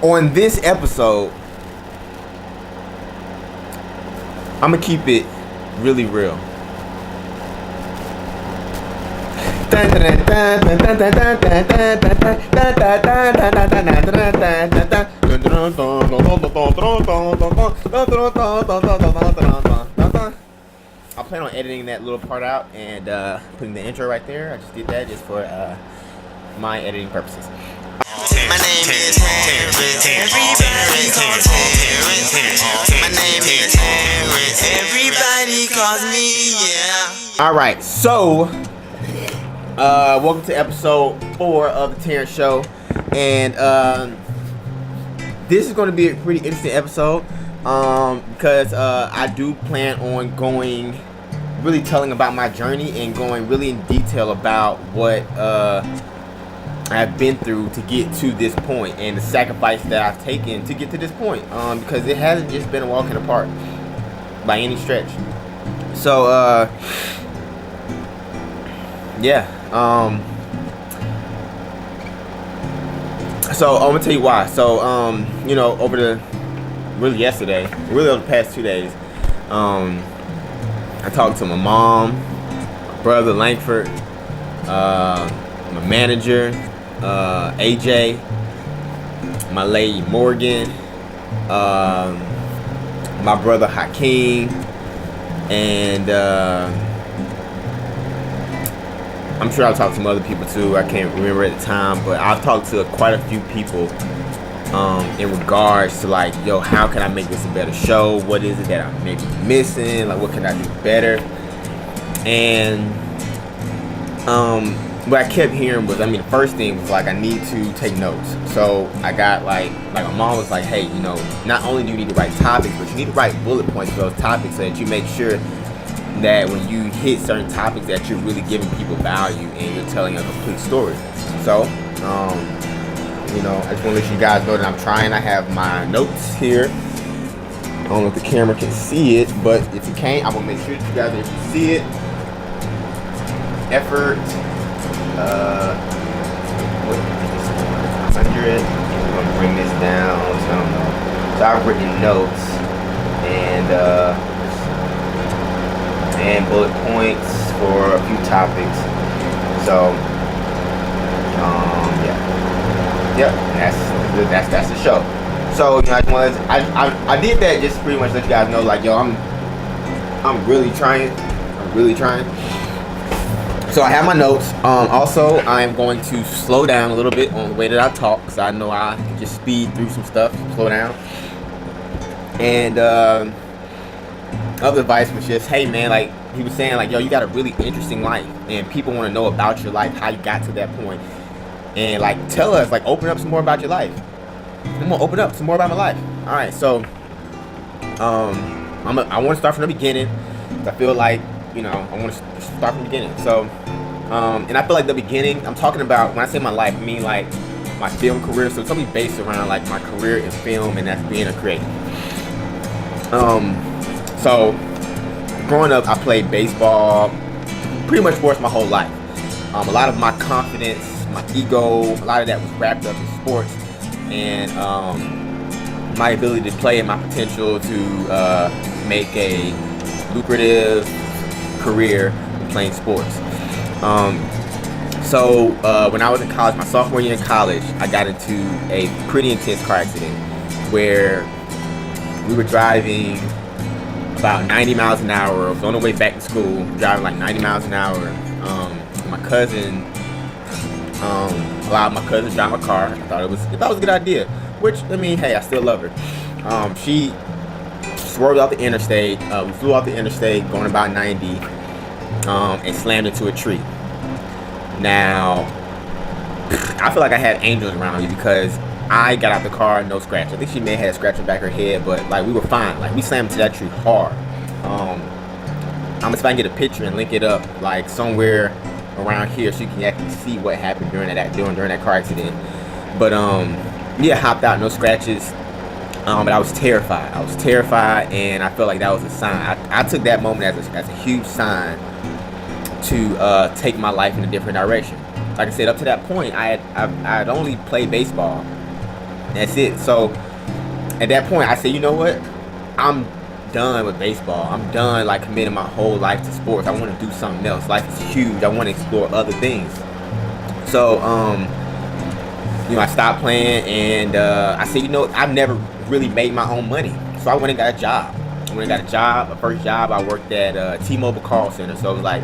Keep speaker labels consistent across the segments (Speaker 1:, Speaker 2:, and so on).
Speaker 1: on this episode, I'm gonna keep it really real. I plan on editing that little part out and putting the intro right there. I just did that just for my editing purposes.
Speaker 2: My name is Terrence. Everybody calls me Terrence. My name is Terrence. Everybody calls me, yeah.
Speaker 1: All right, so welcome to episode 4 of the Terrence Show, and this is going to be a pretty interesting episode because I do plan on really telling about my journey and going really in detail about what I've been through to get to this point and the sacrifice that I've taken to get to this point, because it hasn't just been a walk in the park by any stretch. So so I'm gonna tell you why. So over the past 2 days, I talked to my mom, my brother Langford, my manager, AJ, my lady Morgan, my brother Hakeem, and I'm sure I'll talk to some other people too. I can't remember at the time, but I've talked to quite a few people in regards to like, yo, how can I make this a better show? What is it that I'm maybe missing? Like, what can I do better? And what I kept hearing was, the first thing was like, I need to take notes. So I got like my mom was like, hey, not only do you need to write topics, but you need to write bullet points for those topics so that you make sure that when you hit certain topics that you're really giving people value and you're telling a complete story. So, I just want to let you guys know that I'm trying. I have my notes here. I don't know if the camera can see it, but if you can't, I'm going to make sure that you guys can see it. Effort. 100. I'm going to bring this down. So I've written notes and bullet points for a few topics. So, that's the show. So, I did that just pretty much let you guys know, like, yo, I'm really trying. So I have my notes. Also, I am going to slow down a little bit on the way that I talk, because I know I can just speed through some stuff, slow down. And other advice was just, hey man, like he was saying, like, yo, you got a really interesting life, and people want to know about your life, how you got to that point, and like tell us, like, open up some more about your life. I'm gonna open up some more about my life. All right, so I want to start from the beginning. I feel like I want to start from the beginning. So and I feel like the beginning, I'm talking about, when I say my life, I mean like my film career. So it's gonna be based around like my career in film, and that's being a creator. So growing up, I played baseball, pretty much sports my whole life. A lot of my confidence, my ego, a lot of that was wrapped up in sports, and my ability to play and my potential to make a lucrative career in playing sports. So when I was in college, my sophomore year in college, I got into a pretty intense car accident where we were driving about 90 miles an hour. I was on the way back to school, driving like 90 miles an hour. My cousin allowed my cousin to drive my car. I thought it was a good idea. Which, hey, I still love her. She swerved out the interstate. We flew out the interstate going about 90, and slammed into a tree. Now, I feel like I had angels around me because I got out the car, no scratch. I think she may have had a scratch on the back of her head, but like we were fine. Like we slammed into that tree hard. I'm gonna see if I can get a picture and link it up like somewhere around here so you can actually see what happened during that car accident. But hopped out, no scratches. But I was terrified. And I felt like that was a sign. I took that moment as a huge sign to take my life in a different direction. Like I said, up to that point, I had only played baseball. That's it. So at that point, I said, you know what? I'm done with baseball. I'm done like committing my whole life to sports. I want to do something else. Life is huge. I want to explore other things. So I stopped playing, and I said, I've never really made my own money. So I went and got a job. My first job, I worked at T-Mobile call center. So it was like,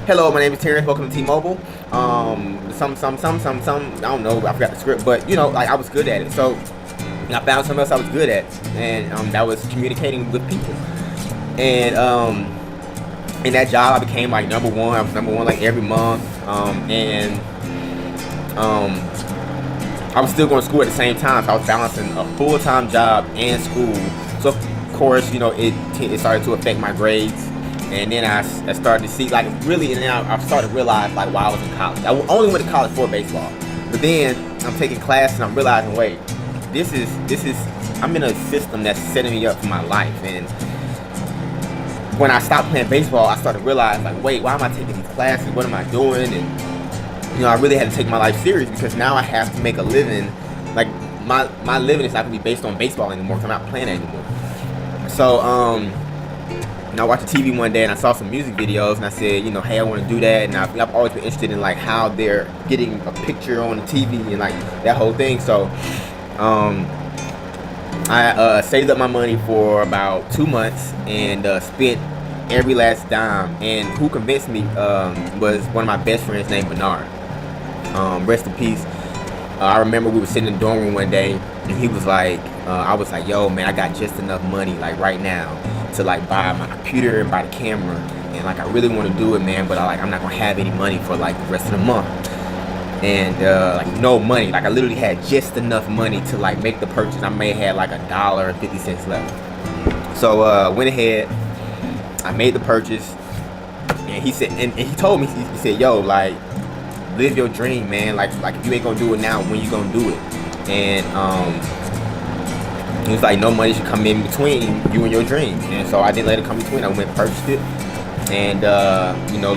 Speaker 1: hello, my name is Terrence. Welcome to T-Mobile. I don't know. I forgot the script, but I was good at it. So I found something else I was good at, and that was communicating with people. And in that job, I became like number one. I was number one like every month. I was still going to school at the same time, so I was balancing a full-time job and school. So of course, it started to affect my grades. And then I started to see, like, really, and then I started to realize, like, while I was in college. I only went to college for baseball. But then I'm taking class and I'm realizing, wait, this is, I'm in a system that's setting me up for my life. And when I stopped playing baseball, I started to realize, like, wait, why am I taking these classes? What am I doing? And, I really had to take my life serious, because now I have to make a living. Like, my living is not going to be based on baseball anymore, because I'm not playing it anymore. So, I watched TV one day and I saw some music videos, and I said, hey, I want to do that. And I've always been interested in like how they're getting a picture on the TV and like that whole thing. So I saved up my money for about 2 months and spent every last dime. And who convinced me was one of my best friends named Bernard. Rest in peace. I remember we were sitting in the dorm room one day, and he was like, I was like, yo, man, I got just enough money like right now to like buy my computer and buy the camera, and like I really want to do it, man, but I'm not gonna have any money for like the rest of the month. And like no money, like I literally had just enough money to like make the purchase. I may have had like $1.50 left. So went ahead, I made the purchase, and he said, and he told me, he said, yo, like, live your dream, man. Like if you ain't gonna do it now, when you gonna do it? And he was like, no money should come in between you and your dream. And so I didn't let it come between. I went and purchased it. And,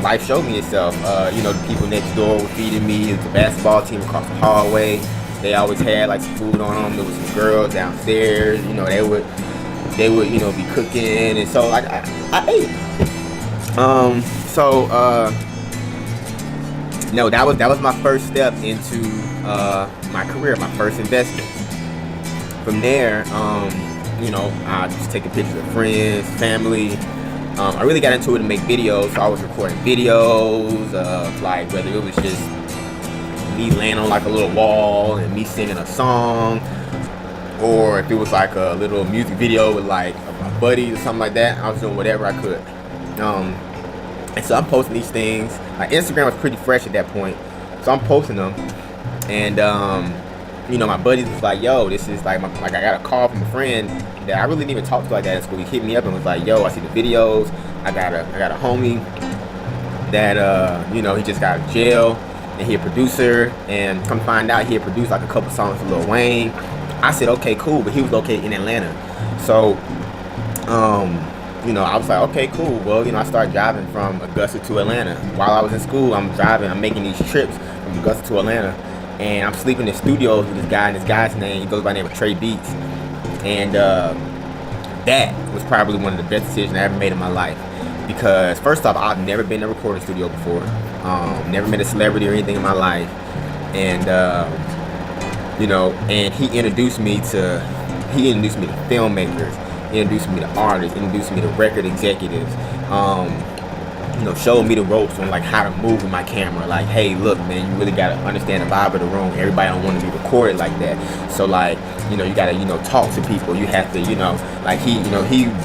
Speaker 1: life showed me itself. The people next door were feeding me. It was a basketball team across the hallway. They always had like some food on them. There was some girls downstairs. They would be cooking. And so I ate. That was my first step into my career, my first investment. From there, I just taking pictures of friends, family. I really got into it to make videos, so I was recording videos of like whether it was just me laying on like a little wall and me singing a song, or if it was like a little music video with like my buddies or something like that. I was doing whatever I could. And so I'm posting these things. Like Instagram was pretty fresh at that point, so I'm posting them, and my buddies was like, yo, this is like I got a call from a friend that I really didn't even talk to like that at school. He hit me up and was like, yo, I see the videos. I got a homie that he just got out of jail, and he a producer, and come find out he had produced like a couple songs for Lil Wayne. I said, okay, cool, but he was located in Atlanta. So I was like, okay, cool. Well, I started driving from Augusta to Atlanta. While I was in school, I'm making these trips from Augusta to Atlanta. And I'm sleeping in studios with this guy, and this guy's name, he goes by the name of Trey Beats. And that was probably one of the best decisions I ever made in my life. Because first off, I've never been in a recording studio before. Never met a celebrity or anything in my life. And, and he introduced me to filmmakers. He introduced me to artists, introduced me to record executives. Showed me the ropes on like how to move with my camera. Like, hey, look, man, you really gotta understand the vibe of the room. Everybody don't want to be recorded like that. So like, you gotta, talk to people. You have to, like he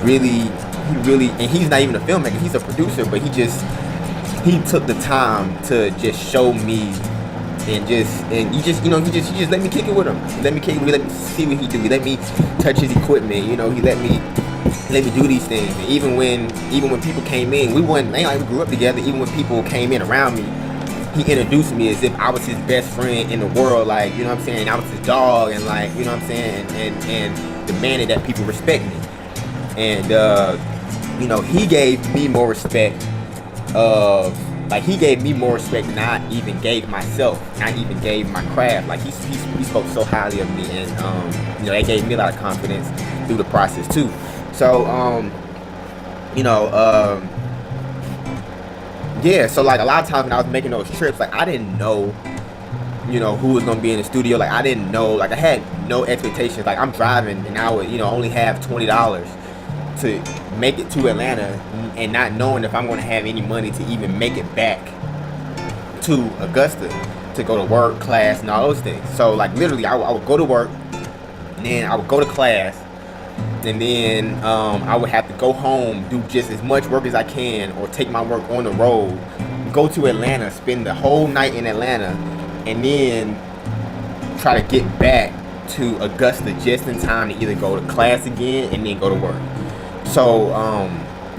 Speaker 1: really, and he's not even a filmmaker. He's a producer, but he took the time to just show me, and he just let me kick it with him. Let me see what he do. He let me touch his equipment. He let me do these things. And even when people came in, we grew up together. Even when people came in around me, he introduced me as if I was his best friend in the world. Like, I was his dog, and like, and demanded that people respect me. And he gave me more respect of Like, he gave me more respect than I even gave myself, and I even gave my craft. Like, he spoke so highly of me, and you know, that gave me a lot of confidence through the process too. So you know, yeah, so like a lot of times when I was making those trips, like I didn't know, you know, who was gonna be in the studio. Like I didn't know, like I had no expectations. Like I'm driving and I would, you know, only have $20 to make it to Atlanta, and not knowing if I'm gonna have any money to even make it back to Augusta to go to work, class, and all those things. So like literally I would go to work, and then I would go to class, and then I would have to go home, do just as much work as I can, or take my work on the road, go to Atlanta, spend the whole night in Atlanta, and then try to get back to Augusta just in time to either go to class again and then go to work. So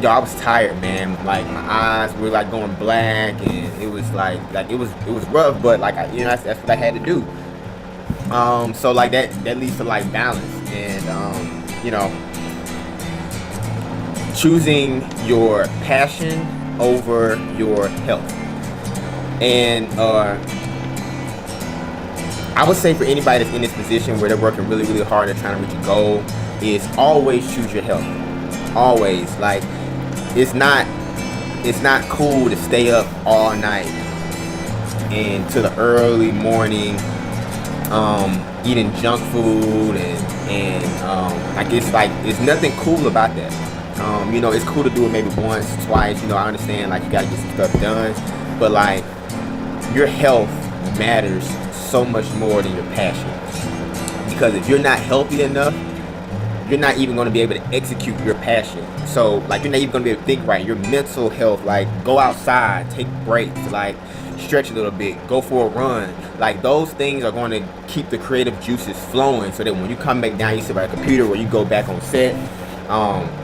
Speaker 1: yo, I was tired, man. Like my eyes were like going black, and it was like it was rough, but like you know, that's what I had to do. So like that leads to like balance, and you know, choosing your passion over your health. And I would say for anybody that's in this position where they're working really, really hard and trying to reach a goal, is always choose your health. Always. Like it's not cool to stay up all night and to the early morning eating junk food and like it's nothing cool about that. You know, it's cool to do it maybe once, twice, you know, I understand like you gotta get some stuff done, but like your health matters so much more than your passion, because if you're not healthy enough, you're not even going to be able to execute your passion. So like you're not even going to be able to think right. Your mental health, like go outside, take breaks, like stretch a little bit, go for a run. Like those things are going to keep the creative juices flowing, so that when you come back down, you sit by a computer, or you go back on set,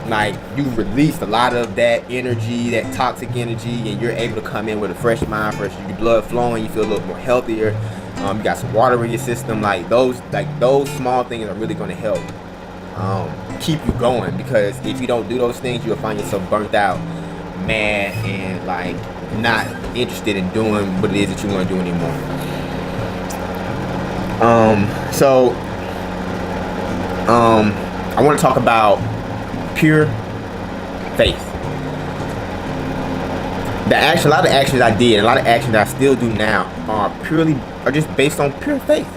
Speaker 1: like you released a lot of that energy, that toxic energy, and you're able to come in with a fresh mind, fresh, your blood flowing, you feel a little more healthier. You got some water in your system. Like those small things are really going to help keep you going, because if you don't do those things, you'll find yourself burnt out, mad, and like not interested in doing what it is that you want to do anymore. So I want to talk about pure faith. A lot of actions I did, and a lot of actions I still do now are just based on pure faith.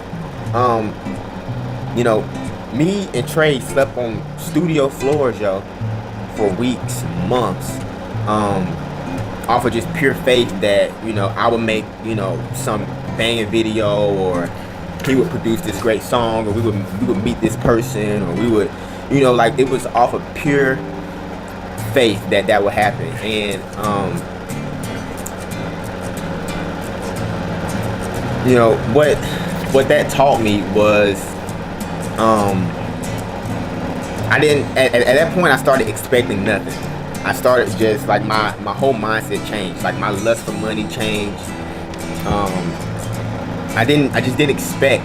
Speaker 1: You know, me and Trey slept on studio floors, yo, for weeks, months, off of just pure faith that, you know, I would make, you know, some banging video, or he would produce this great song, or we would meet this person, or we would, you know, like it was off of pure faith that would happen. And you know, what that taught me was I didn't at that point I started expecting nothing. I started just like my whole mindset changed. Like my lust for money changed. I just didn't expect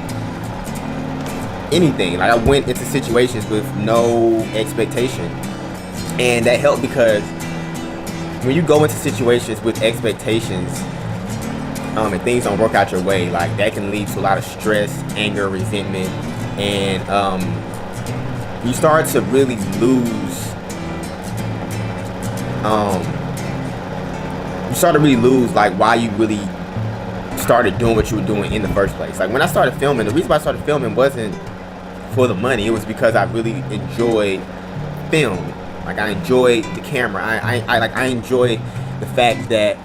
Speaker 1: anything. Like I went into situations with no expectation, and that helped, because when you go into situations with expectations and things don't work out your way, like that can lead to a lot of stress, anger, resentment, and you start to really lose like why you really started doing what you were doing in the first place. Like when I started filming, the reason why I started filming wasn't for the money. It was because I really enjoyed film. Like I enjoyed the camera. I enjoy the fact that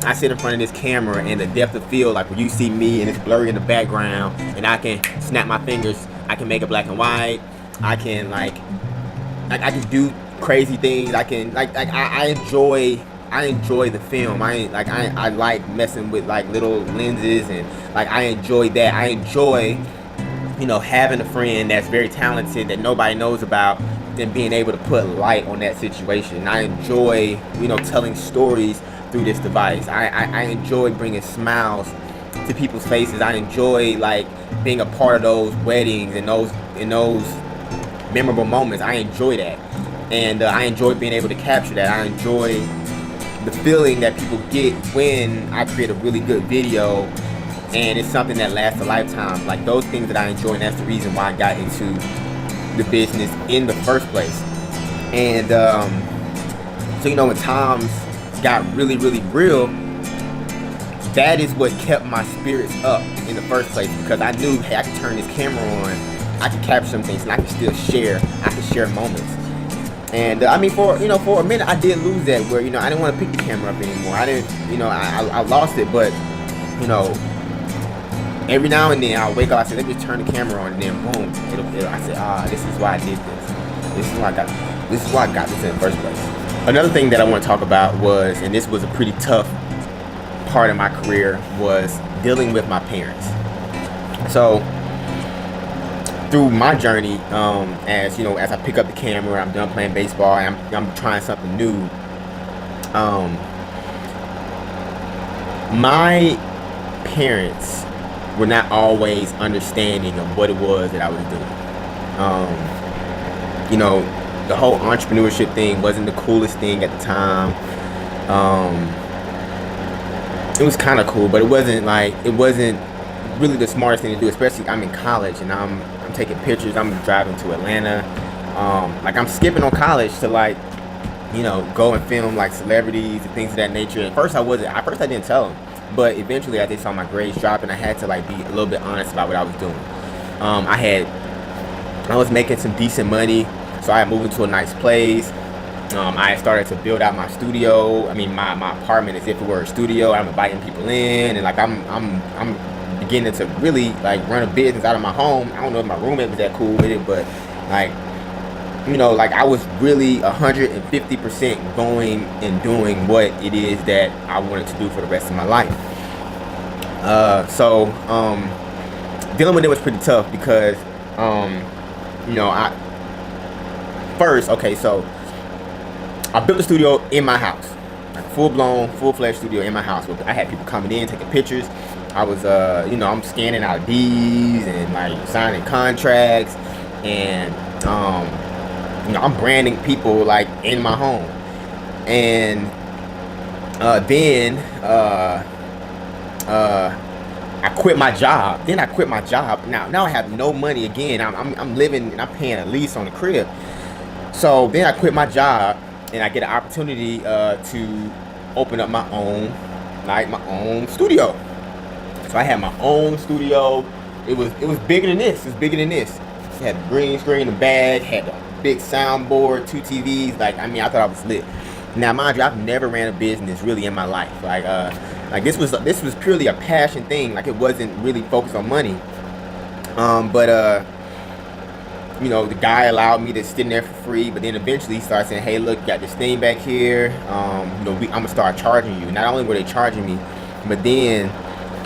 Speaker 1: I sit in front of this camera, and the depth of field, like when you see me and it's blurry in the background, and I can snap my fingers, I can make it black and white, I can I can do crazy things, I enjoy the film. I like messing with like little lenses, and like I enjoy that. I enjoy, you know, having a friend that's very talented that nobody knows about, and being able to put light on that situation. I enjoy, you know, telling stories through this device. I enjoy bringing smiles to people's faces. I enjoy like being a part of those weddings and those memorable moments. I enjoy that, and I enjoy being able to capture that. I enjoy the feeling that people get when I create a really good video and it's something that lasts a lifetime. Like those things that I enjoy, and that's the reason why I got into the business in the first place. And so, you know, when times got really, really real, that is what kept my spirits up in the first place, because I knew, hey, I could turn this camera on, I could capture some things, and I could still share. I could share moments. And I mean, for a minute, I did lose that, where, you know, I didn't want to pick the camera up anymore. I didn't, you know, I lost it. But, you know, every now and then I'll wake up, I say, let me turn the camera on, and then boom, I say, this is why I did this. This is why I got this in the first place. Another thing that I want to talk about was, and this was a pretty tough part of my career, was dealing with my parents. So through my journey, as you know, as I pick up the camera, I'm done playing baseball, and I'm trying something new. My parents were not always understanding of what it was that I was doing. You know, the whole entrepreneurship thing wasn't the coolest thing at the time. It was kind of cool, but it wasn't really the smartest thing to do, especially I'm in college and I'm taking pictures. I'm driving to Atlanta. Like I'm skipping on college to, like, you know, go and film like celebrities and things of that nature. At first I didn't tell them, but eventually I just saw my grades drop and I had to, like, be a little bit honest about what I was doing. I was making some decent money, so I moved into a nice place. I started to build out my studio. I mean, my apartment as if it were a studio. I'm inviting people in, and like I'm beginning to really, like, run a business out of my home. I don't know if my roommate was that cool with it, but, like, you know, like, I was really 150% going and doing what it is that I wanted to do for the rest of my life. So dealing with it was pretty tough because, you know, so I built a studio in my house, like a full-fledged studio in my house. I had people coming in, taking pictures. I was, you know, I'm scanning IDs and, like, signing contracts, and, you know, I'm branding people, like, in my home. And then I quit my job. Now I have no money again. I'm living and I'm paying a lease on the crib. So then I quit my job, and I get an opportunity to open up my own studio. So I had my own studio. It was bigger than this. It had the green screen in the back, had a big soundboard, 2 TVs. Like, I mean, I thought I was lit. Now, mind you, I've never ran a business really in my life. Like this was purely a passion thing. Like, it wasn't really focused on money. But you know, the guy allowed me to sit in there for free, but then eventually he started saying, hey, look, you got this thing back here. You know, I'm gonna start charging you. Not only were they charging me, but then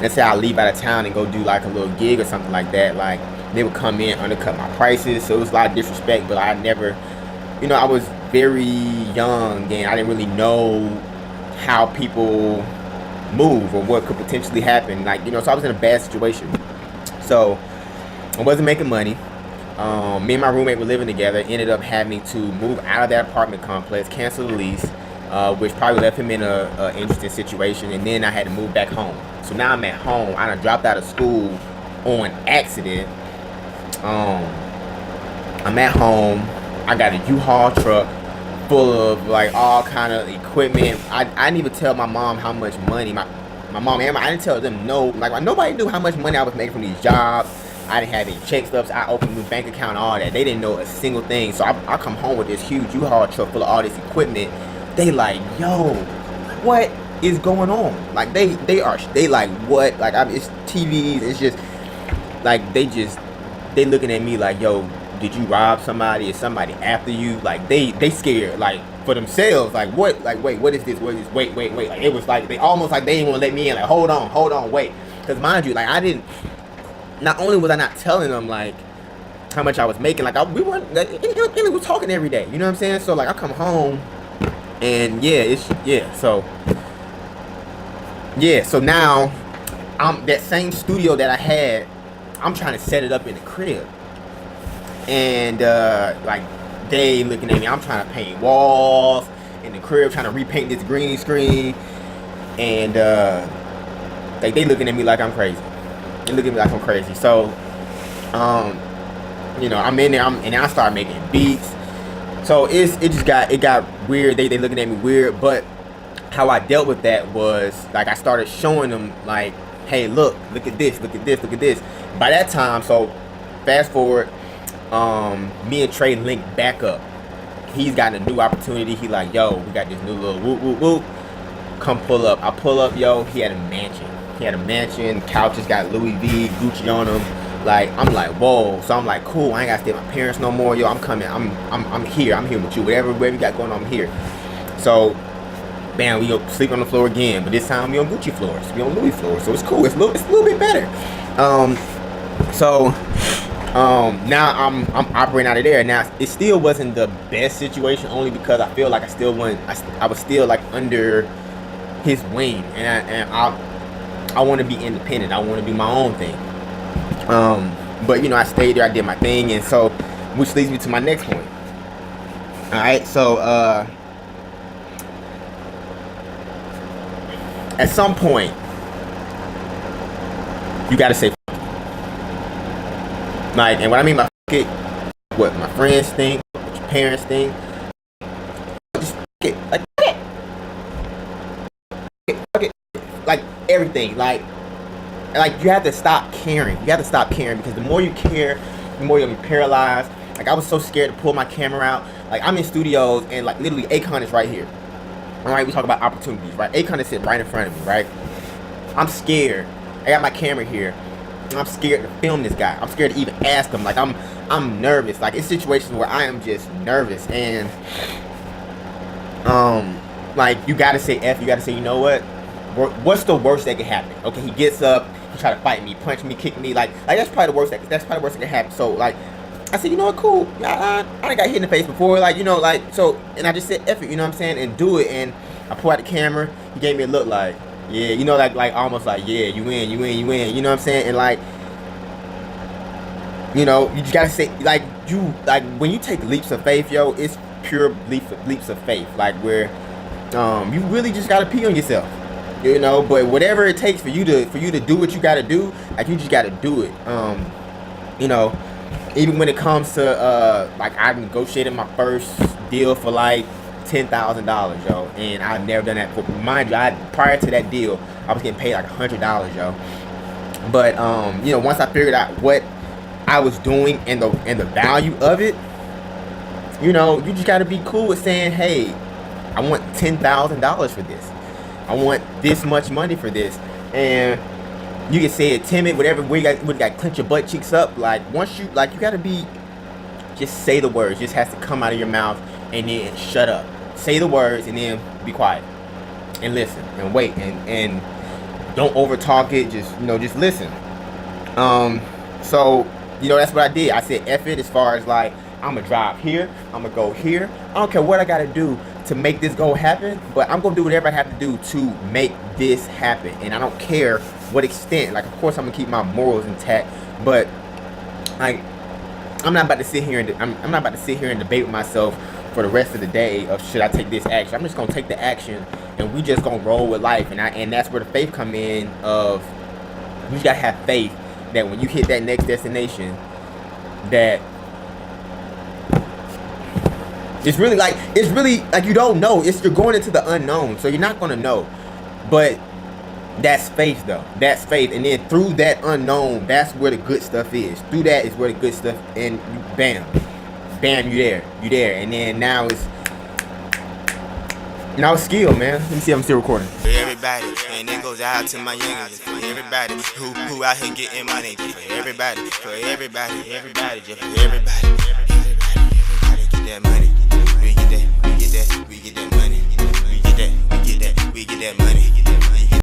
Speaker 1: let's say I leave out of town and go do, like, a little gig or something like that, like, they would come in, undercut my prices. So it was a lot of disrespect, but I never, you know, I was very young and I didn't really know how people move or what could potentially happen. Like, you know, so I was in a bad situation. So I wasn't making money. Me and my roommate were living together. Ended up having to move out of that apartment complex, cancel the lease, which probably left him in a interesting situation. And then I had to move back home. So now I'm at home. I done dropped out of school on accident. I'm at home. I got a U-Haul truck full of, like, all kind of equipment. I didn't even tell my mom how much money my mom and I didn't tell them nobody knew how much money I was making from these jobs. I didn't have any check stubs. I opened a new bank account and all that. They didn't know a single thing. So I come home with this huge U-Haul truck full of all this equipment. They like, yo, what is going on? Like, they like, what? Like, it's TVs. It's just like they looking at me like, yo, did you rob somebody? Is somebody after you? Like, they scared, like, for themselves. Like, what? Like, wait, what is this? What is this? Wait. Like, it was like they almost like they didn't want to let me in. Like, hold on, wait. Because mind you, like, not only was I not telling them, like, how much I was making, like, we weren't, like, we were talking every day. You know what I'm saying? So, like, I come home and so now I'm that same studio that I had. I'm trying to set it up in the crib. And, like, they looking at me. I'm trying to paint walls in the crib trying to repaint this green screen, and they looking at me like I'm crazy. They look at me like I'm crazy. So, you know, I'm in there, and I start making beats. So it got weird. They looking at me weird. But how I dealt with that was like I started showing them like, hey, look at this, look at this, look at this. By that time, so fast forward, me and Trey linked back up. He's got a new opportunity. He like, yo, we got this new little whoop whoop whoop. Come pull up. I pull up, yo. He had a mansion. Couches got Louis V, Gucci on them. Like, I'm like, whoa. So I'm like, cool. I ain't gotta stay with my parents no more. Yo, I'm coming. I'm here. I'm here with you. Whatever you got going on, I'm here. So, bam, we go sleep on the floor again. But this time we on Gucci floors. We on Louis floors. So it's cool. It's a little bit better. Now I'm operating out of there. Now it still wasn't the best situation, only because I feel like I was still like under his wing, and I want to be independent. I want to do my own thing. But you know, I stayed there. I did my thing, and so which leads me to my next point. All right, so at some point you got to say. Like, and what I mean by it, what my friends think, what your parents think, just it, like it, like everything, like you have to stop caring. You have to stop caring, because the more you care, the more you'll be paralyzed. Like, I was so scared to pull my camera out. Like, I'm in studios, and like literally Akon is right here. All right, we talk about opportunities, right? Akon is sitting right in front of me, right? I'm scared. I got my camera here. I'm scared to film this guy. I'm scared to even ask him. Like, I'm nervous. Like, it's situations where I am just nervous, and like, you gotta say F. You gotta say, you know what? What's the worst that could happen? Okay, he gets up, he try to fight me, punch me, kick me. Like that's probably the worst that could happen. So like, I said, you know what? Cool. I got hit in the face before. Like, you know, like, so, and I just said F it. You know what I'm saying? And do it. And I pulled out the camera. He gave me a look like, yeah, you know, like almost like, yeah, you win. You know what I'm saying? And like, you know, you just gotta say, like, when you take leaps of faith, yo, it's pure leaps of faith. Like, where you really just gotta pee on yourself, you know. But whatever it takes for you to do what you gotta do, like, you just gotta do it. You know, even when it comes to like, I negotiated my first deal for like $10,000, yo, and I've never done that. For, mind you, prior to that deal, I was getting paid like $100, yo. But you know, once I figured out what I was doing and the value of it, you know, you just gotta be cool with saying, hey, I want $10,000 for this. I want this much money for this. And you can say it timid, whatever. We got to clench your butt cheeks up. Like, once you, like, you gotta be, just say the words. Just has to come out of your mouth, and then shut up. Say the words, and then be quiet and listen and wait, and don't over talk it. Just, you know, just listen. So, you know, that's what I did. I said F it, as far as like, I'm gonna drive here, I'm gonna go here. I don't care what I gotta do to make this go happen, but I'm gonna do whatever I have to do to make this happen. And I don't care what extent. Like, of course I'm gonna keep my morals intact, but like, I'm not about to sit here and I'm not about to sit here and debate with myself for the rest of the day of, should I take this action. I'm just gonna take the action, and we just gonna roll with life. And that's where the faith come in. Of, you just gotta have faith that when you hit that next destination, that it's really like you don't know. You're going into the unknown, so you're not gonna know. But that's faith, though. That's faith. And then through that unknown, that's where the good stuff is. Through that is where the good stuff, and bam, you there. And then now it's skill, man. Let me see if I'm still recording.
Speaker 2: For everybody, and it goes out to my youngins. For everybody who out here getting money. For everybody, just for everybody. Everybody get that money. We get that money. We get that money.